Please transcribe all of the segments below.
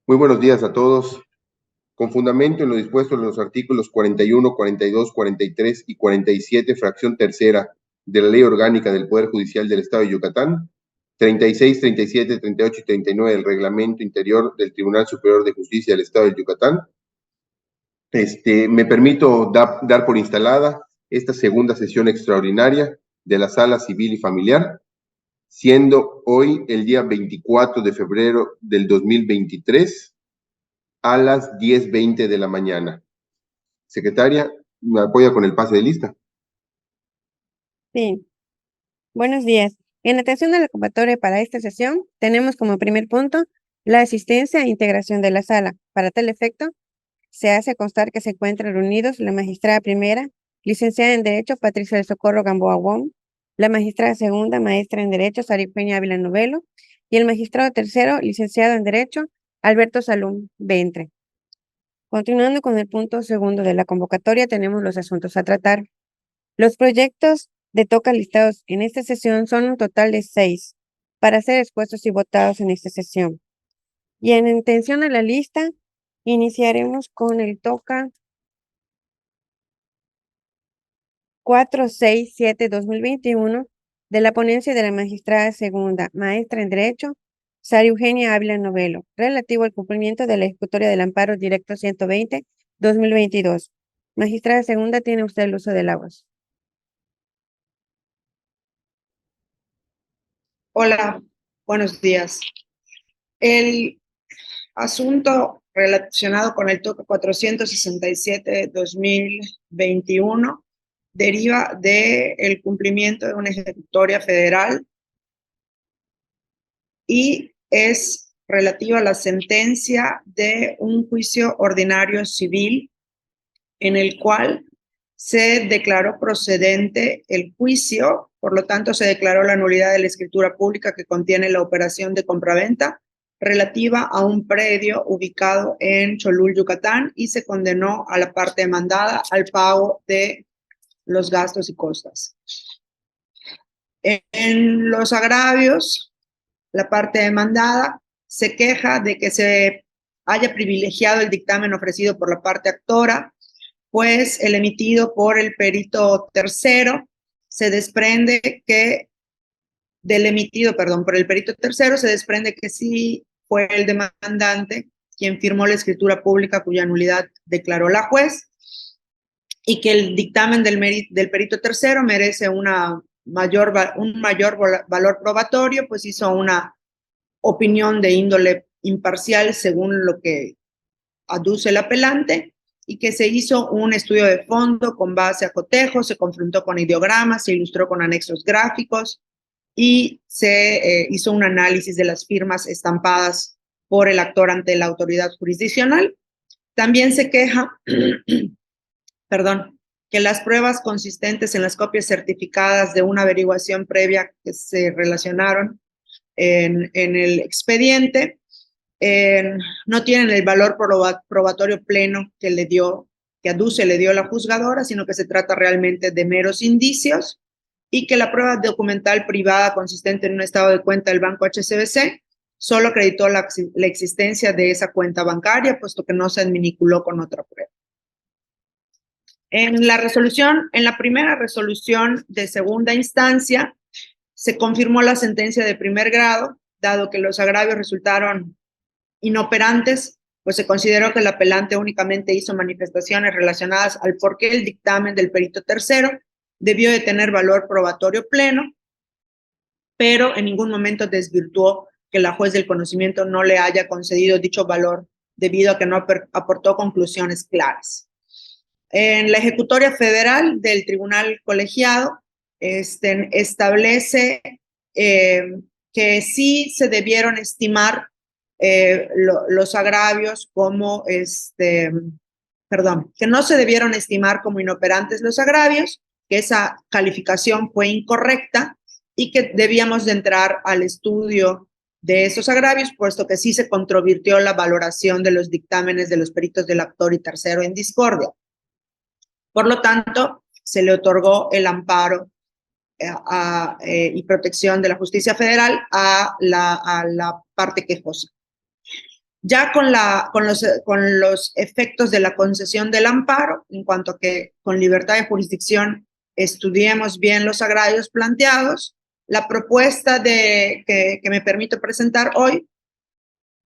Muy buenos días a todos. Con fundamento en lo dispuesto en los artículos 41, 42, 43 y 47, fracción tercera de la Ley Orgánica del Poder Judicial del Estado de Yucatán, 36, 37, 38 y 39 del Reglamento Interior del Tribunal Superior de Justicia del Estado de Yucatán, me permito dar por instalada esta segunda sesión extraordinaria de la Sala Civil y Familiar, siendo hoy el día 24 de febrero del 2023, a las 10:20 de la mañana. Secretaria, ¿me apoya con el pase de lista? Sí, buenos días. En atención a la convocatoria para esta sesión, tenemos como primer punto la asistencia e integración de la sala. Para tal efecto, se hace constar que se encuentran reunidos la magistrada primera, licenciada en Derecho Patricia del Socorro Gamboa Wong, la magistrada segunda, maestra en Derecho Sara Eugenia Ávila Novelo, y el magistrado tercero, licenciado en Derecho Alberto Salum Ventre. Continuando con el punto segundo de la convocatoria, tenemos los asuntos a tratar. Los proyectos de toca listados en esta sesión son un total de 6 para ser expuestos y votados en esta sesión. Y en intención a la lista, iniciaremos con el toca 467-2021 de la ponencia de la magistrada segunda, maestra en Derecho, Sara Eugenia Ávila Novelo, relativo al cumplimiento de la ejecutoria del amparo directo 120-2022. Magistrada segunda, tiene usted el uso de la voz. Hola, buenos días. El asunto relacionado con el toque 467-2021 deriva del cumplimiento de una ejecutoria federal y es relativa a la sentencia de un juicio ordinario civil en el cual se declaró procedente el juicio, por lo tanto se declaró la nulidad de la escritura pública que contiene la operación de compraventa relativa a un predio ubicado en Cholul, Yucatán, y se condenó a la parte demandada al pago de los gastos y costas. En los agravios, la parte demandada se queja de que se haya privilegiado el dictamen ofrecido por la parte actora, pues el emitido por el perito tercero se desprende que por el perito tercero se desprende que sí fue el demandante quien firmó la escritura pública cuya nulidad declaró la juez y que el dictamen del perito tercero merece un mayor valor probatorio, pues hizo una opinión de índole imparcial según lo que aduce el apelante, y que se hizo un estudio de fondo con base a cotejos, se confrontó con ideogramas, se ilustró con anexos gráficos y se hizo un análisis de las firmas estampadas por el actor ante la autoridad jurisdiccional. También se queja, que las pruebas consistentes en las copias certificadas de una averiguación previa que se relacionaron en el expediente no tienen el valor probatorio pleno que le dio la juzgadora, sino que se trata realmente de meros indicios, y que la prueba documental privada consistente en un estado de cuenta del banco HSBC solo acreditó la existencia de esa cuenta bancaria, puesto que no se adminiculó con otra prueba. En la primera resolución de segunda instancia, se confirmó la sentencia de primer grado, dado que los agravios resultaron inoperantes, pues se consideró que el apelante únicamente hizo manifestaciones relacionadas al por qué el dictamen del perito tercero debió de tener valor probatorio pleno, pero en ningún momento desvirtuó que la juez del conocimiento no le haya concedido dicho valor debido a que no aportó conclusiones claras. En la ejecutoria federal del tribunal colegiado establece que sí se debieron estimar los agravios como que no se debieron estimar como inoperantes los agravios, que esa calificación fue incorrecta y que debíamos de entrar al estudio de esos agravios, puesto que sí se controvirtió la valoración de los dictámenes de los peritos del actor y tercero en discordia. Por lo tanto, se le otorgó el amparo y protección de la justicia federal a la parte quejosa. Ya con los efectos de la concesión del amparo, en cuanto a que con libertad de jurisdicción estudiemos bien los agravios planteados, la propuesta que me permito presentar hoy,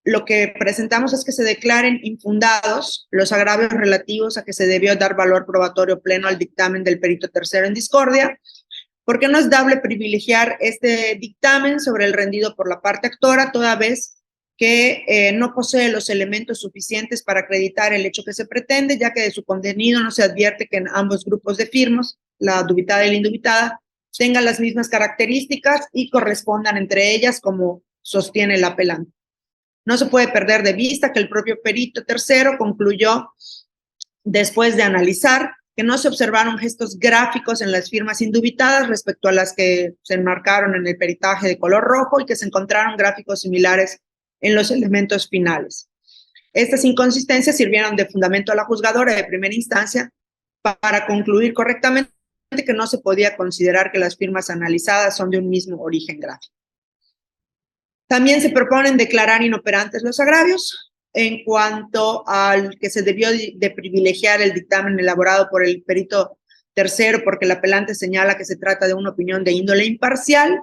lo que presentamos es que se declaren infundados los agravios relativos a que se debió dar valor probatorio pleno al dictamen del perito tercero en discordia, porque no es dable privilegiar este dictamen sobre el rendido por la parte actora, toda vez que no posee los elementos suficientes para acreditar el hecho que se pretende, ya que de su contenido no se advierte que en ambos grupos de firmas, la dubitada y la indubitada, tengan las mismas características y correspondan entre ellas como sostiene el apelante. No se puede perder de vista que el propio perito tercero concluyó, después de analizar, que no se observaron gestos gráficos en las firmas indubitadas respecto a las que se enmarcaron en el peritaje de color rojo y que se encontraron gráficos similares en los elementos finales. Estas inconsistencias sirvieron de fundamento a la juzgadora de primera instancia para concluir correctamente que no se podía considerar que las firmas analizadas son de un mismo origen gráfico. También se proponen declarar inoperantes los agravios en cuanto al que se debió de privilegiar el dictamen elaborado por el perito tercero, porque el apelante señala que se trata de una opinión de índole imparcial,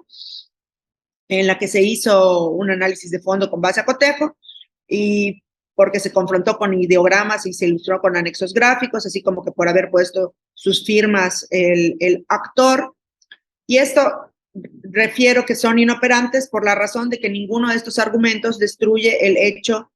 en la que se hizo un análisis de fondo con base a cotejo, y porque se confrontó con ideogramas y se ilustró con anexos gráficos, así como que por haber puesto sus firmas el actor. Y esto refiero que son inoperantes por la razón de que ninguno de estos argumentos destruye el hecho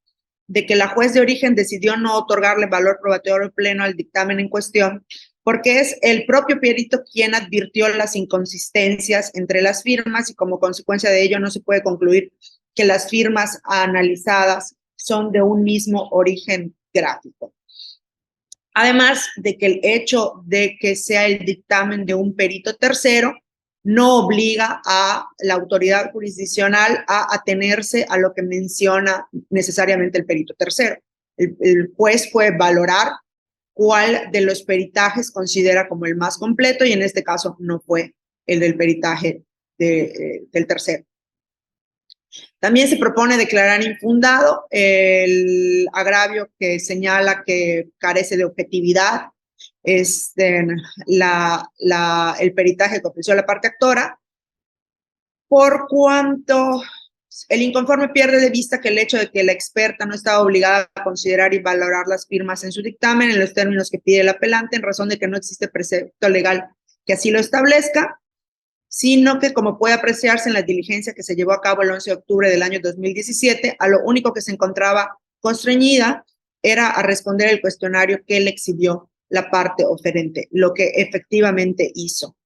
de que la juez de origen decidió no otorgarle valor probatorio pleno al dictamen en cuestión, porque es el propio perito quien advirtió las inconsistencias entre las firmas y como consecuencia de ello no se puede concluir que las firmas analizadas son de un mismo origen gráfico. Además de que el hecho de que sea el dictamen de un perito tercero no obliga a la autoridad jurisdiccional a atenerse a lo que menciona necesariamente el perito tercero. El juez puede valorar cuál de los peritajes considera como el más completo y en este caso no fue el del peritaje del tercero. También se propone declarar infundado el agravio que señala que carece de objetividad, el peritaje que ofreció la parte actora, por cuanto el inconforme pierde de vista que el hecho de que la experta no estaba obligada a considerar y valorar las firmas en su dictamen en los términos que pide el apelante, en razón de que no existe precepto legal que así lo establezca, sino que, como puede apreciarse en la diligencia que se llevó a cabo el 11 de octubre del año 2017, a lo único que se encontraba constreñida era a responder el cuestionario que le exhibió la parte oferente, lo que efectivamente hizo.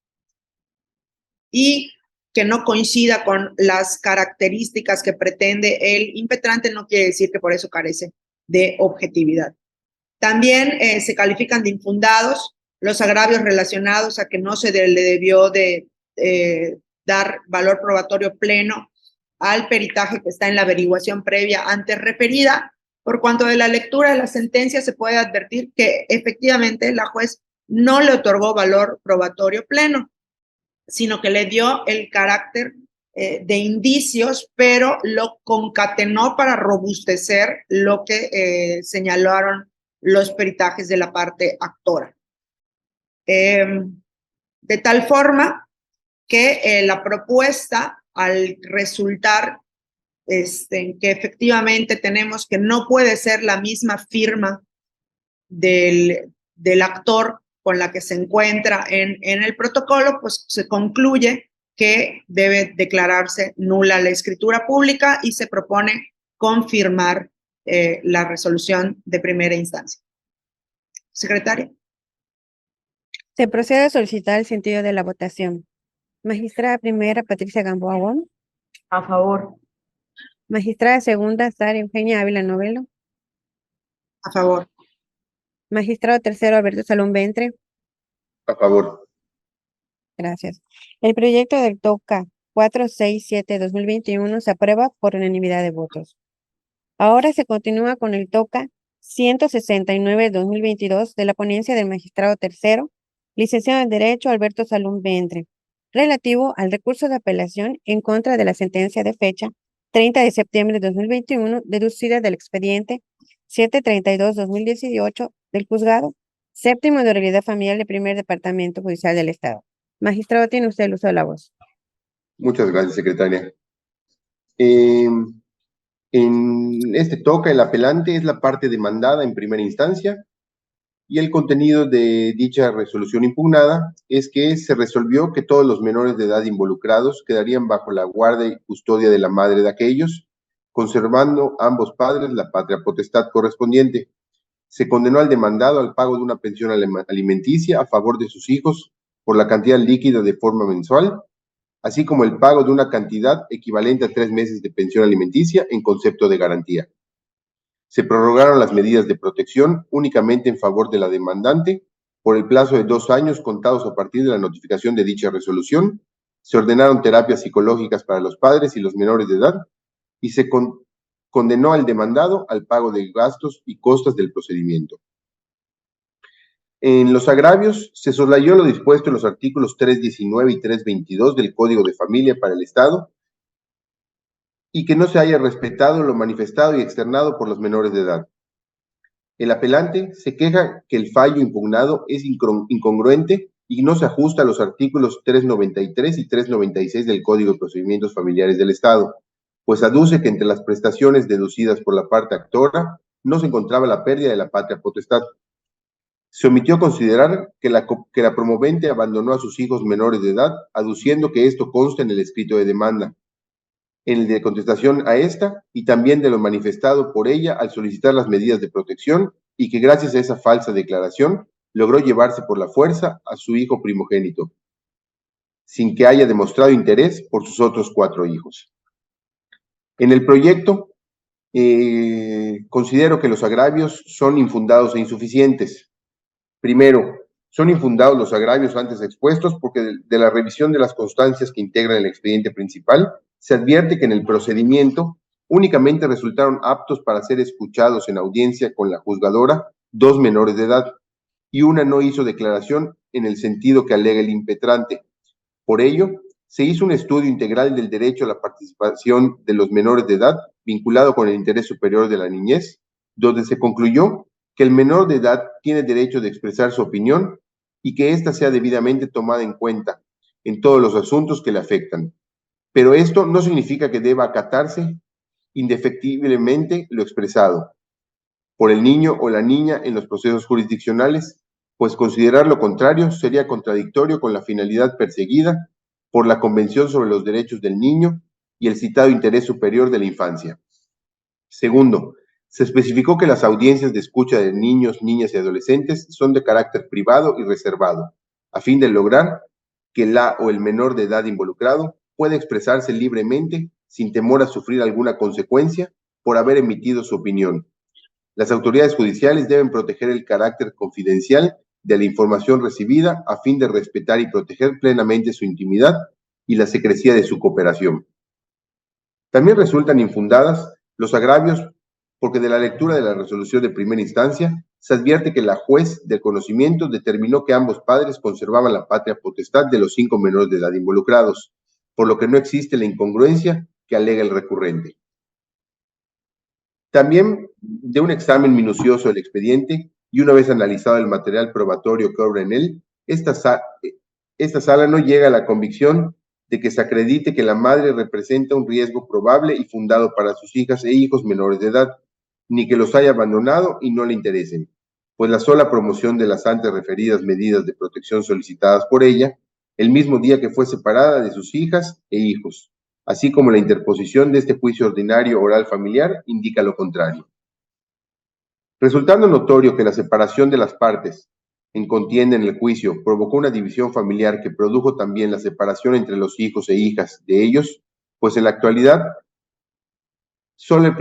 Y que no coincida con las características que pretende el impetrante no quiere decir que por eso carece de objetividad. También se califican de infundados los agravios relacionados a que no se le debió de dar valor probatorio pleno al peritaje que está en la averiguación previa antes referida, por cuanto de la lectura de la sentencia se puede advertir que efectivamente la juez no le otorgó valor probatorio pleno, sino que le dio el carácter de indicios, pero lo concatenó para robustecer lo que señalaron los peritajes de la parte actora. De tal forma que la propuesta, al resultar que efectivamente tenemos que no puede ser la misma firma del actor con la que se encuentra en el protocolo, pues se concluye que debe declararse nula la escritura pública y se propone confirmar la resolución de primera instancia. Secretaria. Se procede a solicitar el sentido de la votación. Magistrada primera, Patricia Gamboa Wong. A favor. Magistrada segunda, Sara Eugenia Ávila Novelo. A favor. Magistrado tercero, Alberto Salón Ventre. A favor. Gracias. El proyecto del TOCA 467-2021 se aprueba por unanimidad de votos. Ahora se continúa con el TOCA 169-2022 de la ponencia del magistrado tercero, licenciado en Derecho Alberto Salón Ventre, relativo al recurso de apelación en contra de la sentencia de fecha 30 de septiembre de 2021, deducida del expediente 732-2018 del Juzgado Séptimo de Oralidad Familiar del Primer Departamento Judicial del Estado. Magistrado, tiene usted el uso de la voz. Muchas gracias, secretaria. En este toca, el apelante es la parte demandada en primera instancia y el contenido de dicha resolución impugnada es que se resolvió que todos los menores de edad involucrados quedarían bajo la guardia y custodia de la madre de aquellos, conservando ambos padres la patria potestad correspondiente. Se condenó al demandado al pago de una pensión alimenticia a favor de sus hijos por la cantidad líquida de forma mensual, así como el pago de una cantidad equivalente a 3 meses de pensión alimenticia en concepto de garantía. Se prorrogaron las medidas de protección únicamente en favor de la demandante por el plazo de 2 años contados a partir de la notificación de dicha resolución. Se ordenaron terapias psicológicas para los padres y los menores de edad y se condenó al demandado al pago de gastos y costas del procedimiento. En los agravios, se soslayó lo dispuesto en los artículos 319 y 322 del Código de Familia para el Estado y que no se haya respetado lo manifestado y externado por los menores de edad. El apelante se queja que el fallo impugnado es incongruente y no se ajusta a los artículos 393 y 396 del Código de Procedimientos Familiares del Estado, pues aduce que entre las prestaciones deducidas por la parte actora no se encontraba la pérdida de la patria potestad. Se omitió considerar que la promovente abandonó a sus hijos menores de edad, aduciendo que esto consta en el escrito de demanda, en el de contestación a esta y también de lo manifestado por ella al solicitar las medidas de protección y que gracias a esa falsa declaración logró llevarse por la fuerza a su hijo primogénito, sin que haya demostrado interés por sus otros 4 hijos. En el proyecto, considero que los agravios son infundados e insuficientes. Primero, son infundados los agravios antes expuestos porque de la revisión de las constancias que integran el expediente principal, se advierte que en el procedimiento únicamente resultaron aptos para ser escuchados en audiencia con la juzgadora 2 menores de edad y una no hizo declaración en el sentido que alega el impetrante. Por ello, se hizo un estudio integral del derecho a la participación de los menores de edad vinculado con el interés superior de la niñez, donde se concluyó que el menor de edad tiene derecho de expresar su opinión y que ésta sea debidamente tomada en cuenta en todos los asuntos que le afectan. Pero esto no significa que deba acatarse indefectiblemente lo expresado por el niño o la niña en los procesos jurisdiccionales, pues considerar lo contrario sería contradictorio con la finalidad perseguida por la Convención sobre los Derechos del Niño y el citado interés superior de la infancia. Segundo, se especificó que las audiencias de escucha de niños, niñas y adolescentes son de carácter privado y reservado, a fin de lograr que la o el menor de edad involucrado pueda expresarse libremente sin temor a sufrir alguna consecuencia por haber emitido su opinión. Las autoridades judiciales deben proteger el carácter confidencial de la información recibida a fin de respetar y proteger plenamente su intimidad y la secrecía de su cooperación. También resultan infundadas los agravios porque de la lectura de la resolución de primera instancia se advierte que la juez del conocimiento determinó que ambos padres conservaban la patria potestad de los 5 menores de edad involucrados, por lo que no existe la incongruencia que alega el recurrente. También de un examen minucioso del expediente y una vez analizado el material probatorio que obra en él, esta sala no llega a la convicción de que se acredite que la madre representa un riesgo probable y fundado para sus hijas e hijos menores de edad, ni que los haya abandonado y no le interesen, pues la sola promoción de las antes referidas medidas de protección solicitadas por ella, el mismo día que fue separada de sus hijas e hijos, así como la interposición de este juicio ordinario oral familiar, indica lo contrario. Resultando notorio que la separación de las partes en contienda en el juicio provocó una división familiar que produjo también la separación entre los hijos e hijas de ellos, pues en la actualidad solo el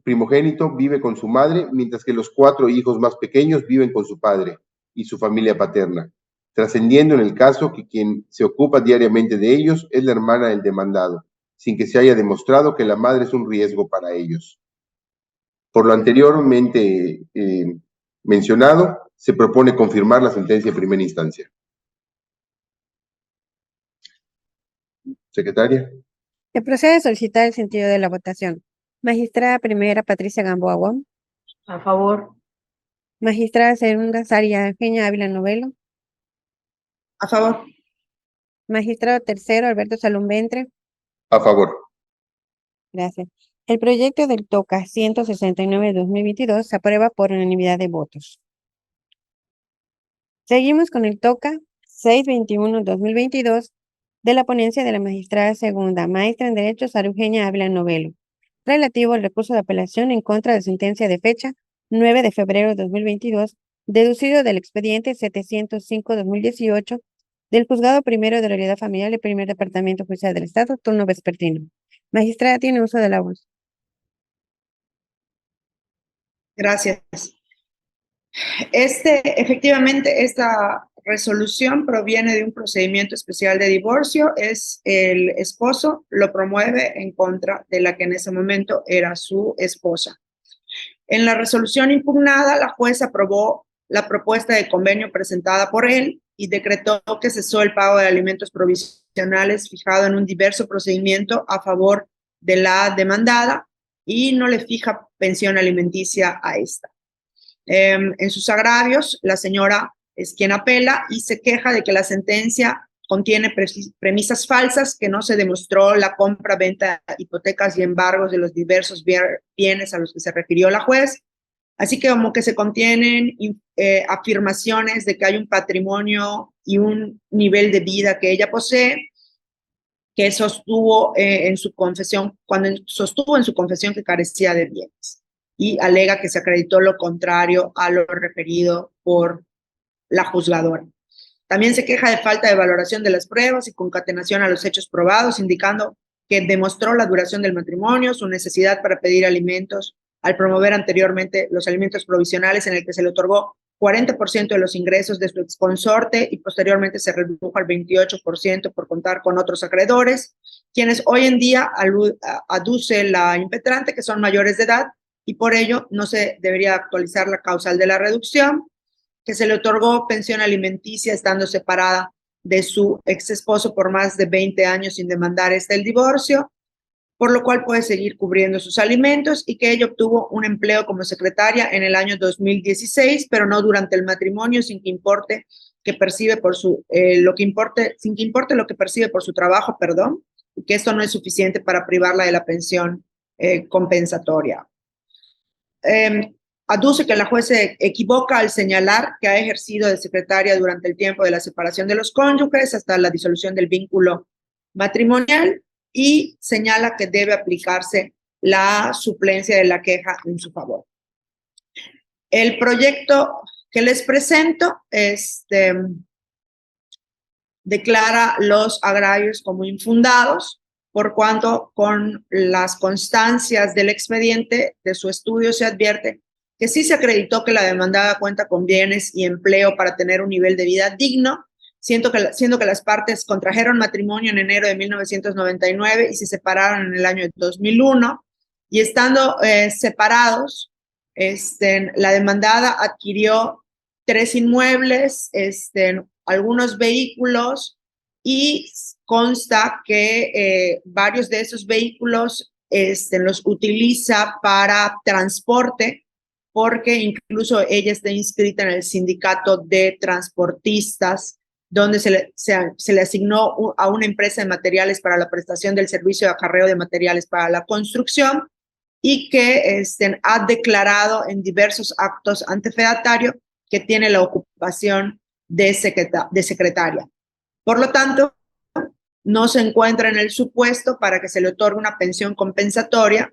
primogénito vive con su madre, mientras que los 4 hijos más pequeños viven con su padre y su familia paterna, trascendiendo en el caso que quien se ocupa diariamente de ellos es la hermana del demandado, sin que se haya demostrado que la madre es un riesgo para ellos. Por lo anteriormente mencionado, se propone confirmar la sentencia de primera instancia. Secretaria. Se procede a solicitar el sentido de la votación. Magistrada primera Patricia Gamboa Wong. A favor. Magistrada segunda Saria Eugenia Ávila Novelo. A favor. Magistrado tercero Alberto Salum Ventre. A favor. Gracias. El proyecto del TOCA 169-2022 se aprueba por unanimidad de votos. Seguimos con el TOCA 621-2022 de la ponencia de la magistrada segunda, maestra en Derecho Sara Eugenia Ávila Novelo, relativo al recurso de apelación en contra de sentencia de fecha 9 de febrero de 2022, deducido del expediente 705-2018 del Juzgado Primero de la Unidad Familiar del Primer Departamento Judicial del Estado, turno vespertino. Magistrada, tiene uso de la voz. Gracias. Efectivamente, esta resolución proviene de un procedimiento especial de divorcio. Es el esposo, lo promueve en contra de la que en ese momento era su esposa. En la resolución impugnada, la juez aprobó la propuesta de convenio presentada por él y decretó que cesó el pago de alimentos provisionales fijado en un diverso procedimiento a favor de la demandada y no le fija pensión alimenticia a esta. En sus agravios, la señora es quien apela y se queja de que la sentencia contiene premisas falsas, que no se demostró la compra, venta, hipotecas y embargos de los diversos bienes a los que se refirió la juez, así que como que se contienen afirmaciones de que hay un patrimonio y un nivel de vida que ella posee, que sostuvo en su confesión, cuando sostuvo en su confesión que carecía de bienes, y alega que se acreditó lo contrario a lo referido por la juzgadora. También se queja de falta de valoración de las pruebas y concatenación a los hechos probados, indicando que demostró la duración del matrimonio, su necesidad para pedir alimentos, al promover anteriormente los alimentos provisionales en el que se le otorgó 40% de los ingresos de su exconsorte y posteriormente se redujo al 28% por contar con otros acreedores, quienes hoy en día aduce la impetrante que son mayores de edad y por ello no se debería actualizar la causal de la reducción, que se le otorgó pensión alimenticia estando separada de su ex esposo por más de 20 años sin demandar el divorcio, por lo cual puede seguir cubriendo sus alimentos y que ella obtuvo un empleo como secretaria en el año 2016, pero no durante el matrimonio, sin que importe que percibe por su, sin que importe lo que percibe por su trabajo, perdón, y que esto no es suficiente para privarla de la pensión compensatoria. Aduce que la juez se equivoca al señalar que ha ejercido de secretaria durante el tiempo de la separación de los cónyuges hasta la disolución del vínculo matrimonial y señala que debe aplicarse la suplencia de la queja en su favor. El proyecto que les presento declara los agravios como infundados, por cuanto con las constancias del expediente de su estudio se advierte que sí se acreditó que la demandada cuenta con bienes y empleo para tener un nivel de vida digno, siendo que las partes contrajeron matrimonio en enero de 1999 y se separaron en el año 2001, y estando separados, la demandada adquirió 3 inmuebles, algunos vehículos, y consta que varios de esos vehículos los utiliza para transporte, porque incluso ella está inscrita en el sindicato de transportistas, donde se le asignó a una empresa de materiales para la prestación del servicio de acarreo de materiales para la construcción, y que ha declarado en diversos actos ante fedatario que tiene la ocupación de secretaria. Por lo tanto, no se encuentra en el supuesto para que se le otorgue una pensión compensatoria,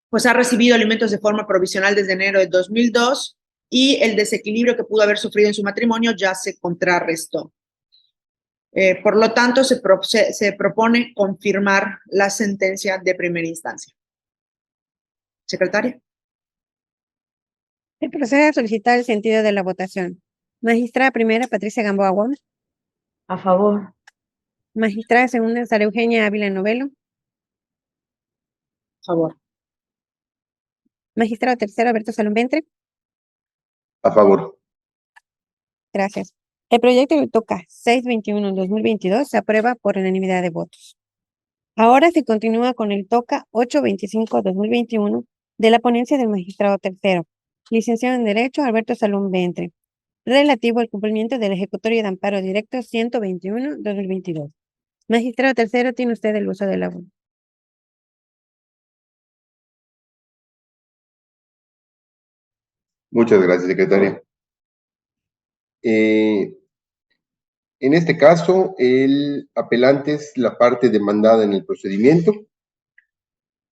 pues ha recibido alimentos de forma provisional desde enero de 2002 y el desequilibrio que pudo haber sufrido en su matrimonio ya se contrarrestó. Por lo tanto, se propone confirmar la sentencia de primera instancia. Secretaria. Se procede a solicitar el sentido de la votación. Magistrada primera Patricia Gamboa Wong. A favor. Magistrada segunda Sara Eugenia Ávila Novelo. A favor. Magistrado tercero Alberto Salum Ventre. A favor. Gracias. El proyecto del TOCA 621-2022 se aprueba por unanimidad de votos. Ahora se continúa con el TOCA 825-2021 de la ponencia del magistrado tercero, licenciado en Derecho Alberto Salum Ventre, relativo al cumplimiento del ejecutorio de amparo directo 121-2022. Magistrado tercero, tiene usted el uso de la voz. Muchas gracias, secretaria. En este caso, el apelante es la parte demandada en el procedimiento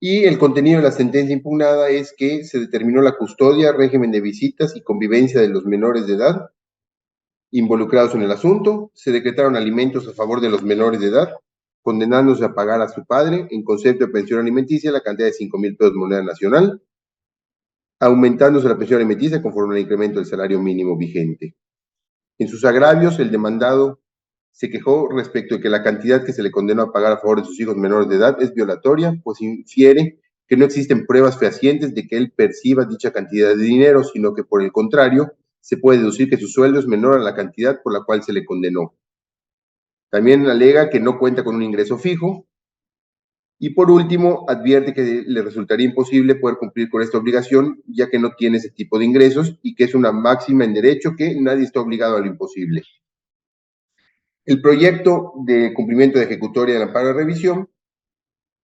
y el contenido de la sentencia impugnada es que se determinó la custodia, régimen de visitas y convivencia de los menores de edad involucrados en el asunto, se decretaron alimentos a favor de los menores de edad, condenándose a pagar a su padre, en concepto de pensión alimenticia, la cantidad de 5,000 pesos moneda nacional, aumentándose la pensión alimenticia conforme al incremento del salario mínimo vigente. En sus agravios, el demandado se quejó respecto de que la cantidad que se le condenó a pagar a favor de sus hijos menores de edad es violatoria, pues infiere que no existen pruebas fehacientes de que él perciba dicha cantidad de dinero, sino que por el contrario, se puede deducir que su sueldo es menor a la cantidad por la cual se le condenó. También alega que no cuenta con un ingreso fijo. Y por último, advierte que le resultaría imposible poder cumplir con esta obligación, ya que no tiene ese tipo de ingresos y que es una máxima en derecho que nadie está obligado a lo imposible. El proyecto de cumplimiento de ejecutoria del amparo de revisión,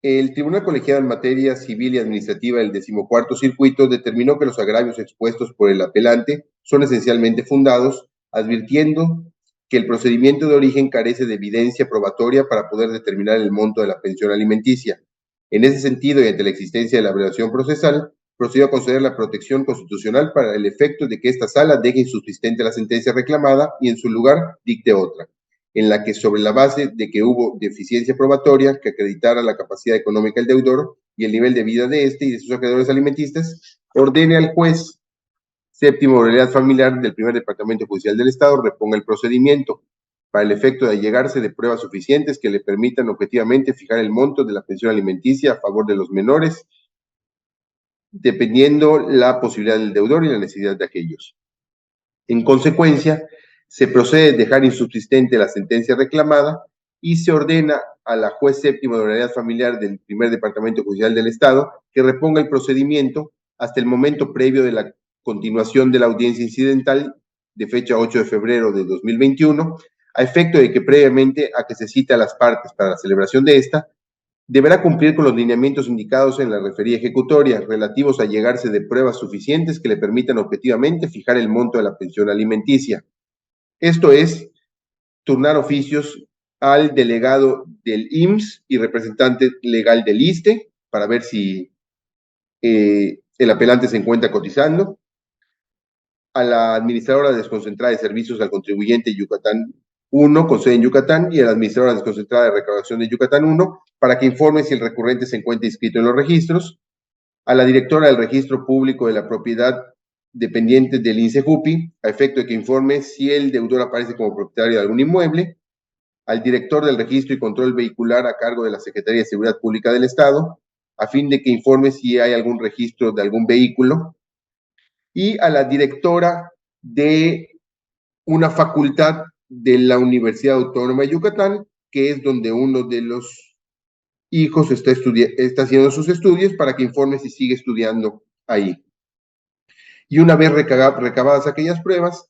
el Tribunal Colegiado en Materia Civil y Administrativa del 14º Circuito determinó que los agravios expuestos por el apelante son esencialmente fundados, advirtiendo que el procedimiento de origen carece de evidencia probatoria para poder determinar el monto de la pensión alimenticia. En ese sentido, y ante la existencia de la abreviación procesal, procedió a conceder la protección constitucional para el efecto de que esta sala deje insubsistente la sentencia reclamada y en su lugar dicte otra, en la que sobre la base de que hubo deficiencia probatoria que acreditara la capacidad económica del deudor y el nivel de vida de este y de sus acreedores alimentistas, ordene al juez séptimo de unidad familiar del primer departamento judicial del Estado reponga el procedimiento para el efecto de allegarse de pruebas suficientes que le permitan objetivamente fijar el monto de la pensión alimenticia a favor de los menores, dependiendo la posibilidad del deudor y la necesidad de aquellos. En consecuencia, se procede a dejar insubsistente la sentencia reclamada y se ordena a la juez séptimo de unidad familiar del primer departamento judicial del Estado que reponga el procedimiento hasta el momento previo de la continuación de la audiencia incidental de fecha 8 de febrero de 2021, a efecto de que previamente a que se cita a las partes para la celebración de esta, deberá cumplir con los lineamientos indicados en la referida ejecutoria relativos a llegarse de pruebas suficientes que le permitan objetivamente fijar el monto de la pensión alimenticia. Esto es, turnar oficios al delegado del IMSS y representante legal del ISSSTE para ver si el apelante se encuentra cotizando, a la administradora desconcentrada de servicios al contribuyente Yucatán 1, con sede en Yucatán, y a la administradora desconcentrada de recaudación de Yucatán 1, para que informe si el recurrente se encuentra inscrito en los registros, a la directora del Registro Público de la Propiedad dependiente del INSEJUPI, a efecto de que informe si el deudor aparece como propietario de algún inmueble, al director del Registro y Control Vehicular a cargo de la Secretaría de Seguridad Pública del Estado, a fin de que informe si hay algún registro de algún vehículo, y a la directora de una facultad de la Universidad Autónoma de Yucatán, que es donde uno de los hijos está haciendo sus estudios, para que informe si sigue estudiando ahí. Y una vez recabadas aquellas pruebas,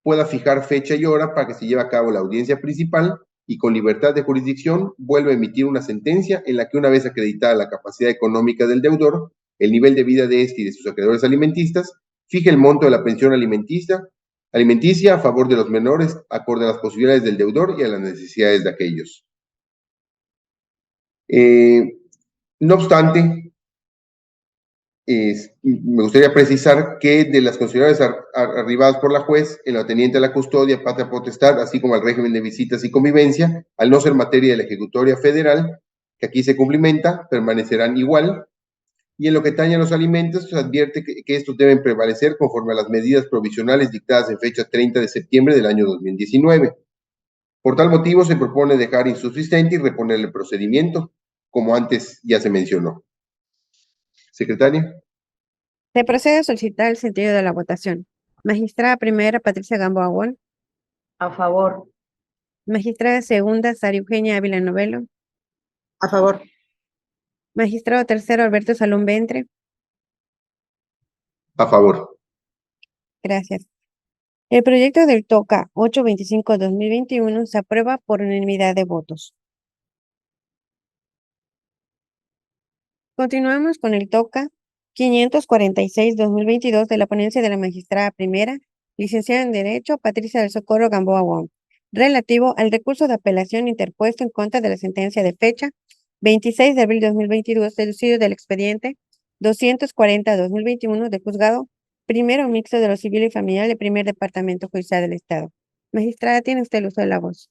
pueda fijar fecha y hora para que se lleve a cabo la audiencia principal y con libertad de jurisdicción vuelva a emitir una sentencia en la que, una vez acreditada la capacidad económica del deudor, el nivel de vida de este y de sus acreedores alimentistas, fije el monto de la pensión alimenticia a favor de los menores, acorde a las posibilidades del deudor y a las necesidades de aquellos. No obstante, me gustaría precisar que de las consideraciones arribadas por la juez en lo atendiente a la custodia, patria potestad, así como al régimen de visitas y convivencia, al no ser materia de la ejecutoria federal, que aquí se cumplimenta, permanecerán igual. Y en lo que atañe a los alimentos, se advierte que estos deben prevalecer conforme a las medidas provisionales dictadas en fecha 30 de septiembre del año 2019. Por tal motivo, se propone dejar insubsistente y reponer el procedimiento, como antes ya se mencionó. Secretaria. Se procede a solicitar el sentido de la votación. Magistrada primera, Patricia Gamboa Wong. A favor. Magistrada segunda, Sara Eugenia Ávila Novelo. A favor. Magistrado tercero Alberto Salón Ventre. A favor. Gracias. El proyecto del TOCA 825-2021 se aprueba por unanimidad de votos. Continuamos con el TOCA 546-2022 de la ponencia de la magistrada primera, licenciada en Derecho Patricia del Socorro Gamboa Wong, relativo al recurso de apelación interpuesto en contra de la sentencia de fecha 26 de abril de 2022 deducido del expediente 240-2021 del juzgado primero mixto de lo civil y familiar del primer departamento judicial del Estado. Magistrada, tiene usted el uso de la voz.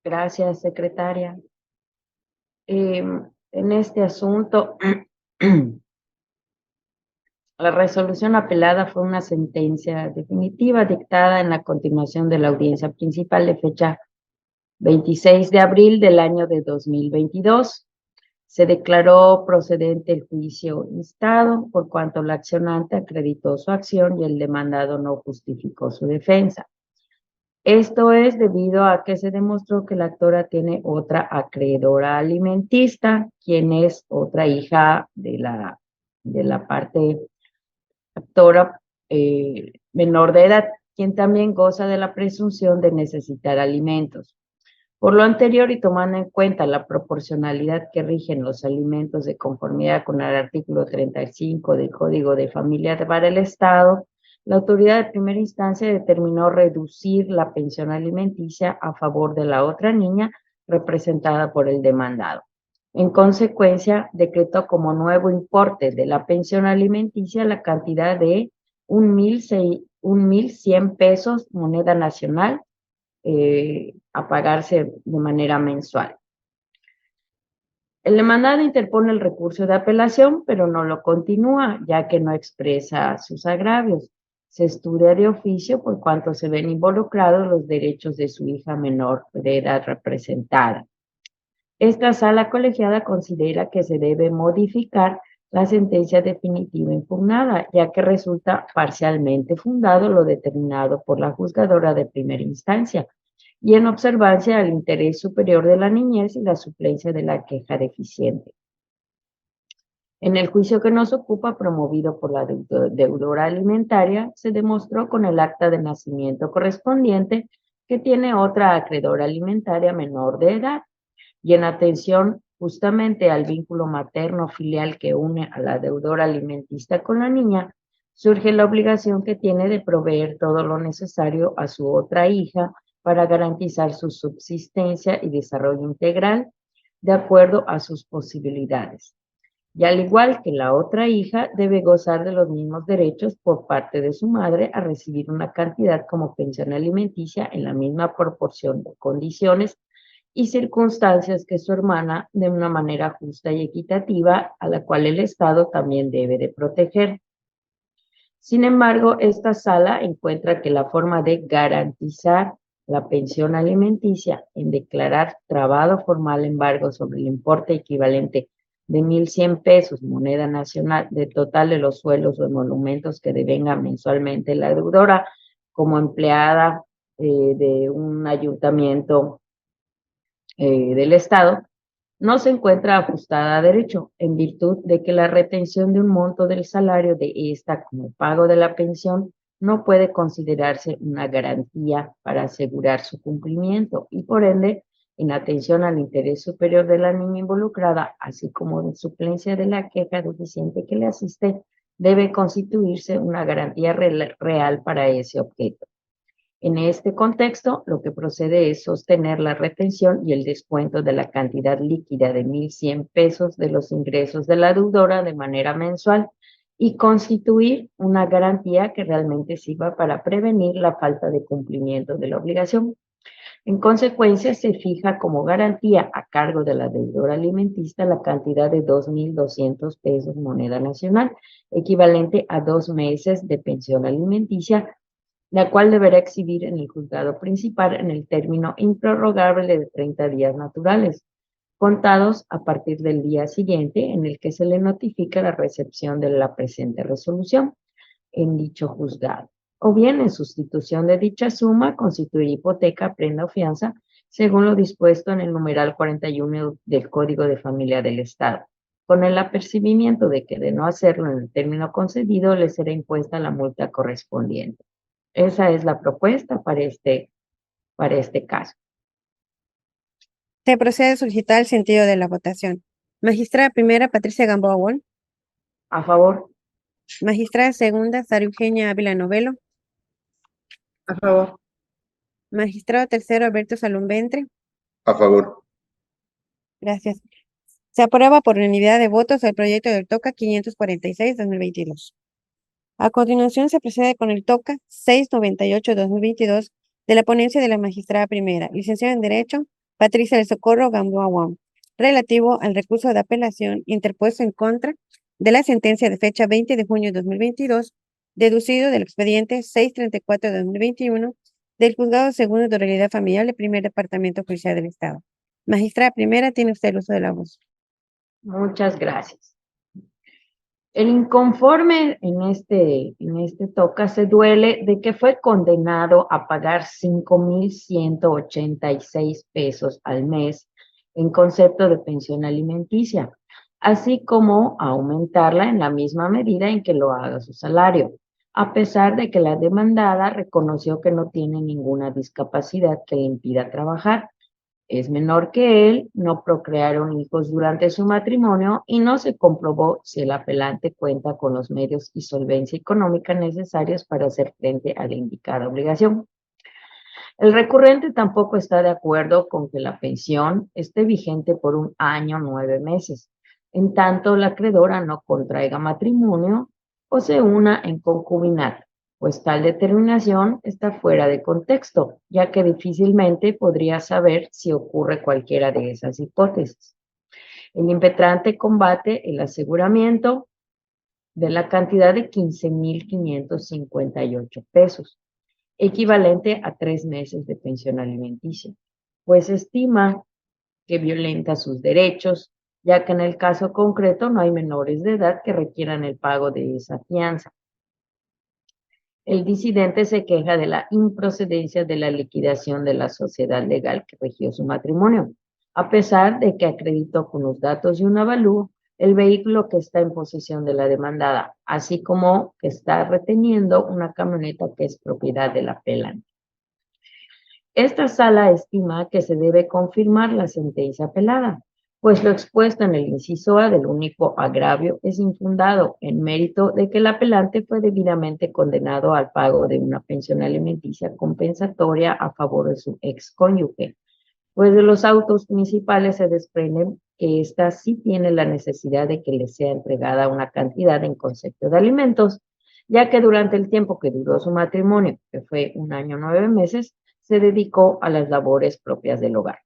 Gracias, secretaria. En este asunto, la resolución apelada fue una sentencia definitiva dictada en la continuación de la audiencia principal de fecha 26 de abril del año de 2022. Se declaró procedente el juicio instado por cuanto la accionante acreditó su acción y el demandado no justificó su defensa. Esto es debido a que se demostró que la actora tiene otra acreedora alimentista, quien es otra hija de la parte actora menor de edad, quien también goza de la presunción de necesitar alimentos. Por lo anterior y tomando en cuenta la proporcionalidad que rigen los alimentos de conformidad con el artículo 35 del Código de Familia para el Estado, la autoridad de primera instancia determinó reducir la pensión alimenticia a favor de la otra niña representada por el demandado. En consecuencia, decretó como nuevo importe de la pensión alimenticia la cantidad de 1,100 pesos moneda nacional a pagarse de manera mensual. El demandado interpone el recurso de apelación, pero no lo continúa, ya que no expresa sus agravios. Se estudia de oficio por cuanto se ven involucrados los derechos de su hija menor de edad representada. Esta sala colegiada considera que se debe modificar la sentencia definitiva impugnada, ya que resulta parcialmente fundado lo determinado por la juzgadora de primera instancia, y en observancia al interés superior de la niñez y la suplencia de la queja deficiente. En el juicio que nos ocupa, promovido por la deudora alimentaria, se demostró con el acta de nacimiento correspondiente que tiene otra acreedora alimentaria menor de edad, y en atención justamente al vínculo materno-filial que une a la deudora alimentista con la niña, surge la obligación que tiene de proveer todo lo necesario a su otra hija para garantizar su subsistencia y desarrollo integral de acuerdo a sus posibilidades. Y al igual que la otra hija, debe gozar de los mismos derechos por parte de su madre a recibir una cantidad como pensión alimenticia en la misma proporción de condiciones y circunstancias que su hermana, de una manera justa y equitativa, a la cual el Estado también debe de proteger. Sin embargo, esta sala encuentra que la forma de garantizar la pensión alimenticia en declarar trabado formal embargo sobre el importe equivalente de 1,100 pesos moneda nacional de total de los sueldos o emolumentos que devenga mensualmente la deudora como empleada de un ayuntamiento del Estado, no se encuentra ajustada a derecho, en virtud de que la retención de un monto del salario de esta como pago de la pensión no puede considerarse una garantía para asegurar su cumplimiento y por ende, en atención al interés superior de la niña involucrada, así como de suplencia de la queja deficiente que le asiste, debe constituirse una garantía real para ese objeto. En este contexto, lo que procede es sostener la retención y el descuento de la cantidad líquida de 1,100 pesos de los ingresos de la deudora de manera mensual y constituir una garantía que realmente sirva para prevenir la falta de cumplimiento de la obligación. En consecuencia, se fija como garantía a cargo de la deudora alimentista la cantidad de 2,200 pesos moneda nacional, equivalente a 2 meses de pensión alimenticia, la cual deberá exhibir en el juzgado principal en el término improrrogable de 30 días naturales, contados a partir del día siguiente en el que se le notifica la recepción de la presente resolución en dicho juzgado, o bien en sustitución de dicha suma, constituir hipoteca, prenda o fianza según lo dispuesto en el numeral 41 del Código de Familia del Estado, con el apercibimiento de que de no hacerlo en el término concedido le será impuesta la multa correspondiente. Esa es la propuesta para este caso. Se procede a solicitar el sentido de la votación. Magistrada primera, Patricia Gamboa Wong. A favor. Magistrada segunda, Sara Eugenia Ávila Novelo. A favor. Magistrado tercero, Alberto Salum Ventre. A favor. Gracias. Se aprueba por unanimidad de votos el proyecto del TOCA 546-2022. A continuación se procede con el TOCA 698-2022 de la ponencia de la magistrada primera, licenciada en Derecho, Patricia del Socorro Gamboa Wong, relativo al recurso de apelación interpuesto en contra de la sentencia de fecha 20 de junio de 2022, deducido del expediente 634 de 2021 del Juzgado Segundo de Oralidad Familiar del Primer Departamento Judicial del Estado. Magistrada primera, tiene usted el uso de la voz. Muchas gracias. El inconforme en este TOCA se duele de que fue condenado a pagar 5,186 pesos al mes en concepto de pensión alimenticia, así como a aumentarla en la misma medida en que lo haga su salario, a pesar de que la demandada reconoció que no tiene ninguna discapacidad que le impida trabajar. Es menor que él, no procrearon hijos durante su matrimonio y no se comprobó si el apelante cuenta con los medios y solvencia económica necesarios para hacer frente a la indicada obligación. El recurrente tampoco está de acuerdo con que la pensión esté vigente por 1 año 9 meses, en tanto la acreedora no contraiga matrimonio o se una en concubinato, pues tal determinación está fuera de contexto, ya que difícilmente podría saber si ocurre cualquiera de esas hipótesis. El impetrante combate el aseguramiento de la cantidad de 15,558 pesos, equivalente a 3 meses de pensión alimenticia, pues estima que violenta sus derechos, ya que en el caso concreto no hay menores de edad que requieran el pago de esa fianza. El disidente se queja de la improcedencia de la liquidación de la sociedad legal que regió su matrimonio, a pesar de que acreditó con los datos de un avalúo el vehículo que está en posesión de la demandada, así como que está reteniendo una camioneta que es propiedad del apelante. Esta sala estima que se debe confirmar la sentencia apelada, pues lo expuesto en el inciso A del único agravio es infundado en mérito de que el apelante fue debidamente condenado al pago de una pensión alimenticia compensatoria a favor de su excónyuge, pues de los autos municipales se desprende que ésta sí tiene la necesidad de que le sea entregada una cantidad en concepto de alimentos, ya que durante el tiempo que duró su matrimonio, que fue 1 año 9 meses, se dedicó a las labores propias del hogar.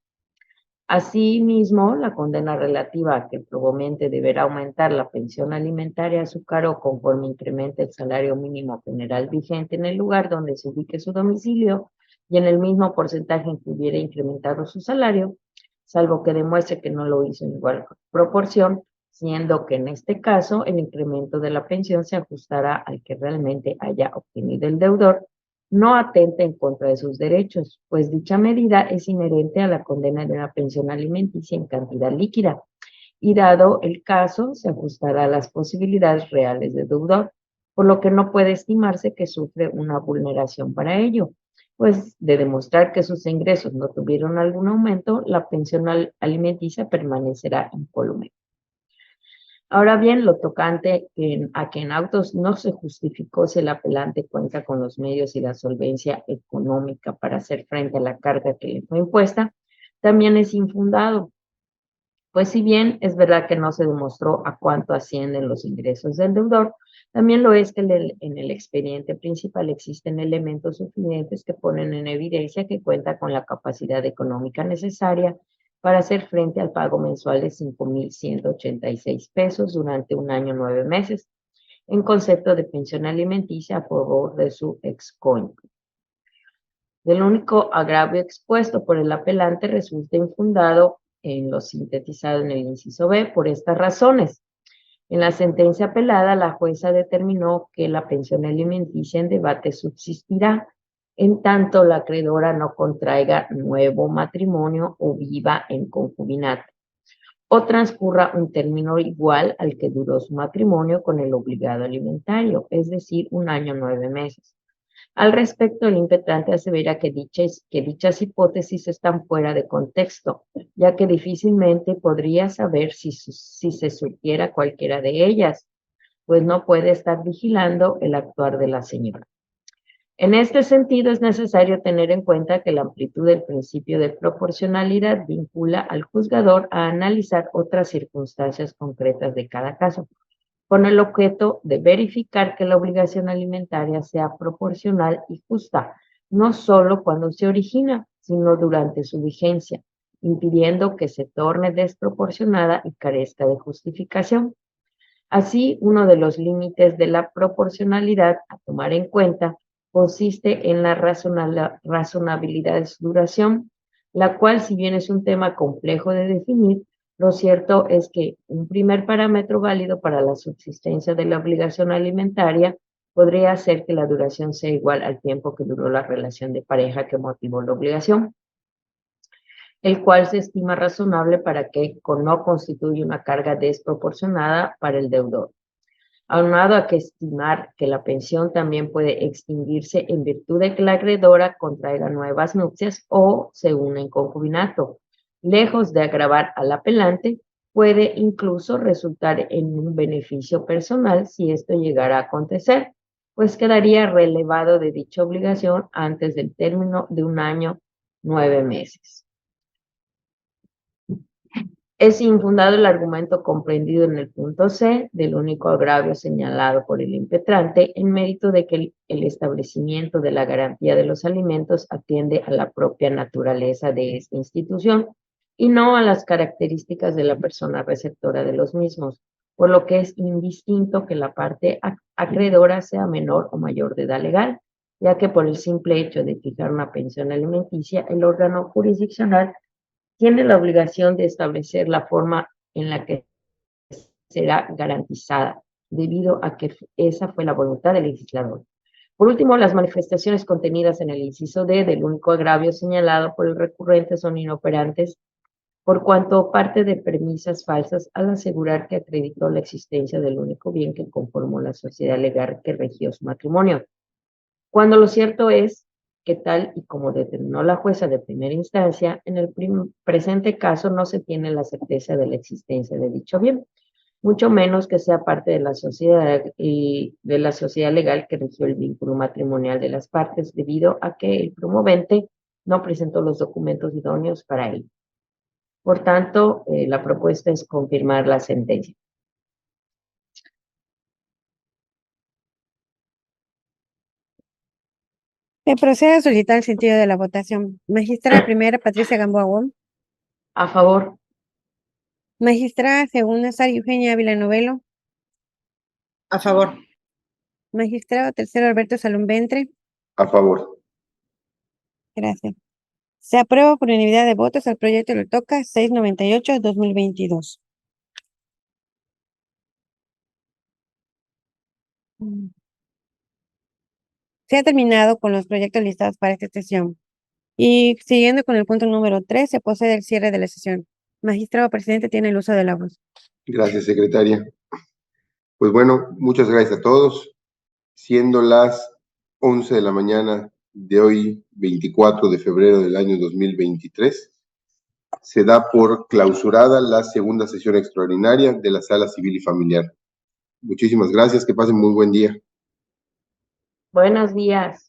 Asimismo, la condena relativa a que probablemente deberá aumentar la pensión alimentaria a su cargo conforme incremente el salario mínimo general vigente en el lugar donde se ubique su domicilio y en el mismo porcentaje en que hubiera incrementado su salario, salvo que demuestre que no lo hizo en igual proporción, siendo que en este caso el incremento de la pensión se ajustará al que realmente haya obtenido el deudor, no atenta en contra de sus derechos, pues dicha medida es inherente a la condena de una pensión alimenticia en cantidad líquida, y dado el caso, se ajustará a las posibilidades reales del deudor, por lo que no puede estimarse que sufre una vulneración para ello, pues de demostrar que sus ingresos no tuvieron algún aumento, la pensión alimenticia permanecerá incólume. Ahora bien, lo tocante a que en autos no se justificó si el apelante cuenta con los medios y la solvencia económica para hacer frente a la carga que le fue impuesta, también es infundado. Pues si bien es verdad que no se demostró a cuánto ascienden los ingresos del deudor, también lo es que en el expediente principal existen elementos suficientes que ponen en evidencia que cuenta con la capacidad económica necesaria para hacer frente al pago mensual de 5,186 pesos durante 1 año 9 meses, en concepto de pensión alimenticia a favor de su excónyuge. Del único agravio expuesto por el apelante resulta infundado en lo sintetizado en el inciso B por estas razones. En la sentencia apelada, la jueza determinó que la pensión alimenticia en debate subsistirá, en tanto la acreedora no contraiga nuevo matrimonio o viva en concubinato, o transcurra un término igual al que duró su matrimonio con el obligado alimentario, es decir, 1 año 9 meses. Al respecto, el impetrante asevera que dichas hipótesis están fuera de contexto, ya que difícilmente podría saber si se surgiera cualquiera de ellas, pues no puede estar vigilando el actuar de la señora. En este sentido, es necesario tener en cuenta que la amplitud del principio de proporcionalidad vincula al juzgador a analizar otras circunstancias concretas de cada caso, con el objeto de verificar que la obligación alimentaria sea proporcional y justa, no solo cuando se origina, sino durante su vigencia, impidiendo que se torne desproporcionada y carezca de justificación. Así, uno de los límites de la proporcionalidad a tomar en cuenta consiste en la razonabilidad de su duración, la cual, si bien es un tema complejo de definir, lo cierto es que un primer parámetro válido para la subsistencia de la obligación alimentaria podría ser que la duración sea igual al tiempo que duró la relación de pareja que motivó la obligación, el cual se estima razonable para que no constituye una carga desproporcionada para el deudor. Aunado a que estimar que la pensión también puede extinguirse en virtud de que la acreedora contraiga nuevas nupcias o se una en concubinato. Lejos de agravar al apelante, puede incluso resultar en un beneficio personal si esto llegara a acontecer, pues quedaría relevado de dicha obligación antes del término de 1 año 9 meses. Es infundado el argumento comprendido en el punto C del único agravio señalado por el impetrante en mérito de que el establecimiento de la garantía de los alimentos atiende a la propia naturaleza de esta institución y no a las características de la persona receptora de los mismos, por lo que es indistinto que la parte acreedora sea menor o mayor de edad legal, ya que por el simple hecho de fijar una pensión alimenticia, el órgano jurisdiccional tiene la obligación de establecer la forma en la que será garantizada, debido a que esa fue la voluntad del legislador. Por último, las manifestaciones contenidas en el inciso D del único agravio señalado por el recurrente son inoperantes, por cuanto parte de premisas falsas al asegurar que acreditó la existencia del único bien que conformó la sociedad legal que regió su matrimonio, cuando lo cierto es que tal y como determinó la jueza de primera instancia, en el presente caso no se tiene la certeza de la existencia de dicho bien, mucho menos que sea parte de la sociedad y de la sociedad legal que rigió el vínculo matrimonial de las partes, debido a que el promovente no presentó los documentos idóneos para ello. Por tanto, la propuesta es confirmar la sentencia. Se procede a solicitar el sentido de la votación. Magistrada primera, Patricia Gamboa Wong. A favor. Magistrada segunda, Sara Eugenia Ávila Novelo. A favor. Magistrado tercero, Alberto Salum Ventre. A favor. Gracias. Se aprueba por unanimidad de votos al proyecto lo toca 698-2022. Se ha terminado con los proyectos listados para esta sesión. Y siguiendo con el punto número 3, se procede al cierre de la sesión. Magistrado presidente, tiene el uso de la voz. Gracias, secretaria. Pues bueno, muchas gracias a todos. Siendo las 11 de la mañana de hoy, 24 de febrero del año 2023, se da por clausurada la segunda sesión extraordinaria de la Sala Civil y Familiar. Muchísimas gracias, que pasen muy buen día. Buenos días.